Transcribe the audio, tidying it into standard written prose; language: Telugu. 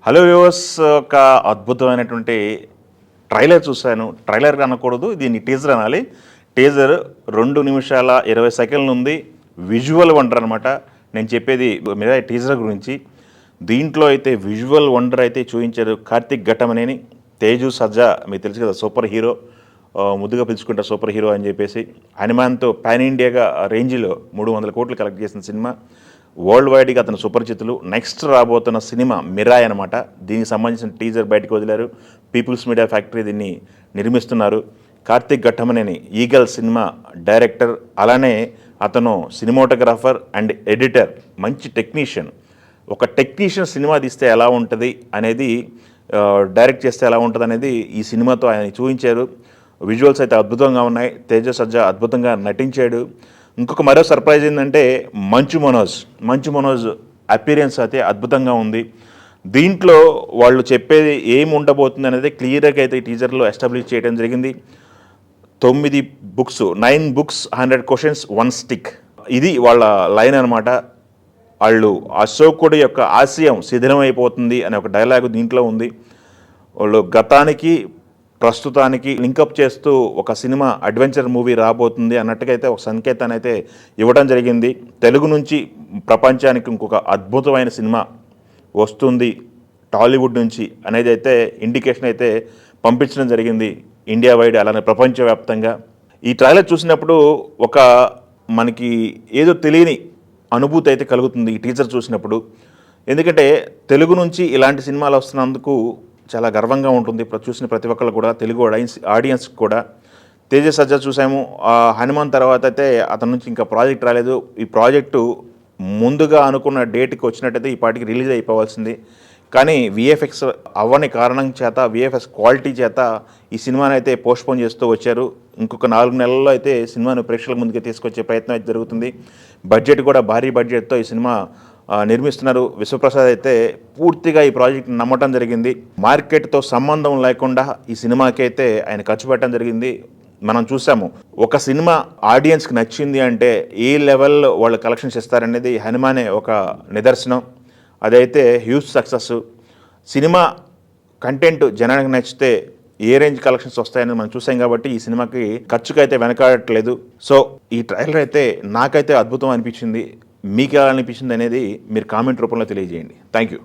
హలో వ్యూవర్స్, ఒక అద్భుతమైనటువంటి ట్రైలర్ చూశాను. ట్రైలర్ అనకూడదు, దీన్ని టీజర్ అనాలి. టీజర్ 2 నిమిషాల 20 సెకండ్లు ఉంది. విజువల్ వండర్ అనమాట. నేను చెప్పేది మీద టీజర్ గురించి. దీంట్లో అయితే విజువల్ వండర్ అయితే చూపించారు. కార్తిక్ ఘట్టమనేని, తేజు సజ్జా, మీకు తెలుసు కదా, సూపర్ హీరో, ముద్దుగా పిలుచుకుంటారు సూపర్ హీరో అని చెప్పేసి. హనుమాన్తో పాన్ ఇండియాగా రేంజ్లో 300 కోట్లు కలెక్ట్ చేసిన సినిమా. వరల్డ్ వైడ్గా అతను సుపరిచితులు. నెక్స్ట్ రాబోతున్న సినిమా మిరాయ్ అనమాట. దీనికి సంబంధించిన టీజర్ బయటకు వదిలారు. పీపుల్స్ మీడియా ఫ్యాక్టరీ దీన్ని నిర్మిస్తున్నారు. Karthik Ghattamaneni eagle cinema director, అలానే అతను సినిమాటోగ్రాఫర్ అండ్ ఎడిటర్, మంచి టెక్నీషియన్. ఒక టెక్నీషియన్ సినిమా తీస్తే ఎలా ఉంటుంది అనేది, డైరెక్ట్ చేస్తే ఎలా ఉంటుంది అనేది ఈ సినిమాతో ఆయన చూపించారు. విజువల్స్ అయితే అద్భుతంగా ఉన్నాయి. తేజ సజ్జా అద్భుతంగా నటించాడు. ఇంకొక మరో సర్ప్రైజ్ ఏంటంటే మంచు మనోజ్ అపీరియన్స్ అయితే అద్భుతంగా ఉంది. దీంట్లో వాళ్ళు చెప్పేది ఏమి ఉండబోతుంది అనేది క్లియర్గా అయితే ఈ టీజర్లో ఎస్టాబ్లిష్ చేయడం జరిగింది. 9 బుక్స్, 9 బుక్స్, 100 క్వశ్చన్స్, 1 స్టిక్. ఇది వాళ్ళ లైన్ అనమాట. వాళ్ళు అశోకుడి యొక్క ఆశయం శిథిలమైపోతుంది అనే ఒక డైలాగ్ దీంట్లో ఉంది. వాళ్ళు గతానికి ప్రస్తుతానికి లింకప్ చేస్తూ ఒక సినిమా అడ్వెంచర్ మూవీ రాబోతుంది అన్నట్టుగా అయితే ఒక సంకేతాన్ని అయితే ఇవ్వడం జరిగింది. తెలుగు నుంచి ప్రపంచానికి ఇంకొక అద్భుతమైన సినిమా వస్తుంది టాలీవుడ్ నుంచి అనేది అయితే ఇండికేషన్ అయితే పంపించడం జరిగింది ఇండియా వైడ్, అలానే ప్రపంచవ్యాప్తంగా. ఈ ట్రైలర్ చూసినప్పుడు ఒక మనకి ఏదో తెలియని అనుభూతి అయితే కలుగుతుంది ఈ టీజర్ చూసినప్పుడు. ఎందుకంటే తెలుగు నుంచి ఇలాంటి సినిమాలు వస్తున్నందుకు చాలా గర్వంగా ఉంటుంది చూసిన ప్రతి ఒక్కళ్ళు కూడా, తెలుగు ఆడియన్స్కి కూడా. తేజ సజ్జా చూసాము. హనుమాన్ తర్వాత అయితే అతని నుంచి ఇంకా ప్రాజెక్ట్ రాలేదు. ఈ ప్రాజెక్టు ముందుగా అనుకున్న డేట్కి వచ్చినట్టయితే ఈ పాటికి రిలీజ్ అయిపోవాల్సింది. కానీ విఎఫ్ఎక్స్ అవ్వని కారణం చేత, విఎఫ్ఎక్స్ క్వాలిటీ చేత ఈ సినిమాని అయితే పోస్ట్పోన్ చేస్తూ వచ్చారు. ఇంకొక 4 నెలల్లో అయితే సినిమాను ప్రేక్షకుల ముందుకు తీసుకొచ్చే ప్రయత్నం అయితే జరుగుతుంది. బడ్జెట్ కూడా భారీ బడ్జెట్తో ఈ సినిమా నిర్మిస్తున్నారు. విశ్వప్రసాద్ అయితే పూర్తిగా ఈ ప్రాజెక్ట్ని నమ్మటం జరిగింది. మార్కెట్తో సంబంధం లేకుండా ఈ సినిమాకి అయితే ఆయన ఖర్చు పెట్టడం జరిగింది. మనం చూసాము, ఒక సినిమా ఆడియన్స్కి నచ్చింది అంటే ఏ లెవెల్లో వాళ్ళు కలెక్షన్స్ ఇస్తారనేది హనుమానే ఒక నిదర్శనం. అదైతే హ్యూజ్ సక్సెస్. సినిమా కంటెంట్ జనానికి నచ్చితే ఏ రేంజ్ కలెక్షన్స్ వస్తాయని మనం చూసాం కాబట్టి ఈ సినిమాకి ఖర్చుకైతే వెనకాడట్లేదు. సో ఈ ట్రైలర్ అయితే నాకైతే అద్భుతం అనిపించింది. మీకు ఎలా అనిపించింది అనేది మీరు కామెంట్ రూపంలో తెలియజేయండి. Thank you.